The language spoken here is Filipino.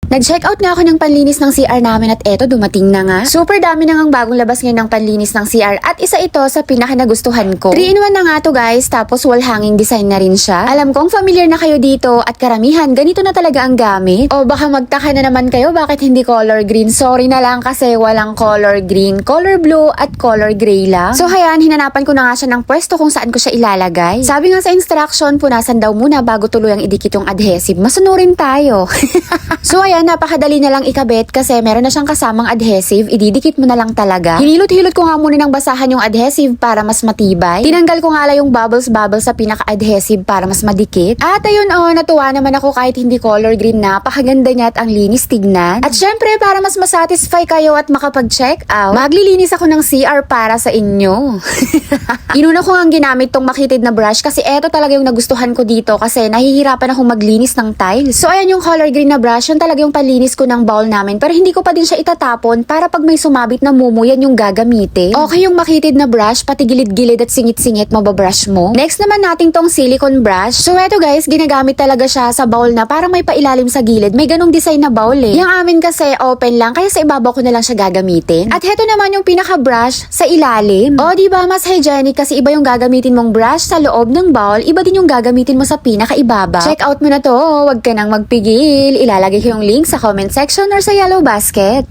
Nag-check out nga ako ng panlinis ng CR namin at eto dumating na nga. Super dami na ngang bagong labas ngayon ng panlinis ng CR at isa ito sa pinaka nagustuhan ko. 3-in-1 na nga to guys, tapos wall hanging design na rin siya. Alam kong familiar na kayo dito at karamihan ganito na talaga ang gamit. O baka magtaka na naman kayo bakit hindi color green. Sorry na lang kasi walang color green, color blue at color gray lang. So hayan, hinanapan ko na nga siya ng pwesto kung saan ko siya ilalagay. Sabi nga sa instruction, punasan daw muna bago tuluyang idikit yung adhesive. Masunurin tayo. So ayan, napakadali na lang ikabit kasi meron na siyang kasamang adhesive, ididikit mo na lang talaga. Hinilot-hilot ko nga muna ng basahan yung adhesive para mas matibay. Tinanggal ko nga lang yung bubbles sa pinaka-adhesive para mas madikit. At ayun natuwa naman ako kahit hindi color green, napakaganda niya at ang linis tignan. At syempre, para mas masatisfy kayo at makapag-check out, maglilinis ako ng CR para sa inyo. Inuna ko nga ginamit tong makitid na brush kasi eto talaga yung nagustuhan ko dito kasi nahihirapan akong maglinis ng tiles. So ayan yung color green na brush, yun talaga yung panlinis ko ng bowl namin pero hindi ko pa din siya itatapon para pag may sumabit na mumu yan yung gagamitin. Okay yung makitid na brush, pati gilid-gilid at singit-singit mababrush mo. Next naman natin tong silicone brush. So eto guys, ginagamit talaga siya sa bowl na parang may pailalim sa gilid. May ganong design na bowl eh. Yung amin kasi open lang kaya sa ibabaw ko na lang siya gagamitin. At heto naman yung pinaka-brush sa ilalim. O diba mas hygienic kasi iba yung gagamitin mong brush sa loob ng bowl, iba din yung gagamitin mo sa pinaka-ibabaw. Check out mo na to, wag ka nang magpigil. Ilalagay ko yung link sa comment section or sa yellow basket.